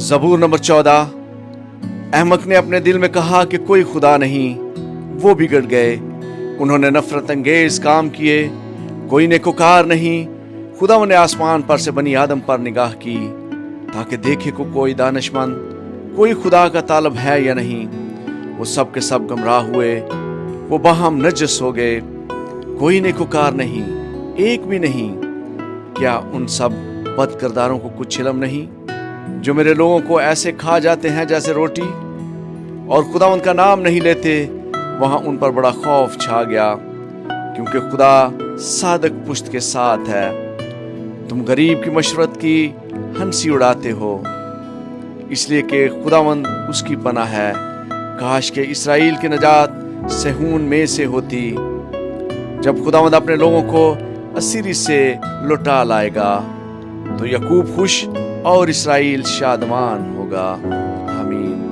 ज़बूर number 14। अहमक ने अपने दिल में कहा कि कोई खुदा नहीं, वो बिगड़ गए, उन्होंने नफरत अंगेज काम किए, कोई नेकोकार नहीं। खुदा ने आसमान पर से बनी आदम पर निगाह की ताकि देखे को कोई दानिशमंद, कोई खुदा का तालब है या नहीं। वो सब के सब गुमराह हुए, वो बाहम नजस हो गए, कोई नेकोकार नहीं, एक भी नहीं। क्या उन सब बद किरदारों को कुछ इल्म नहीं, जो मेरे लोगों को ऐसे खा जाते हैं जैसे रोटी, और खुदा उनका नाम नहीं लेते। वहां उन पर बड़ा खौफ छा गया, क्योंकि खुदा सादक पुश्त के साथ है। तुम गरीब की मशवरत की हंसी उड़ाते हो, इसलिए कि खुदावंद उसकी पनाह है। काश के इसराइल की नजात सेहून में से होती, जब खुदावंद अपने लोगों को असीरी से लौटा लाएगा, तो याकूब खुश और इसराइल शादमान होगा। आमीन।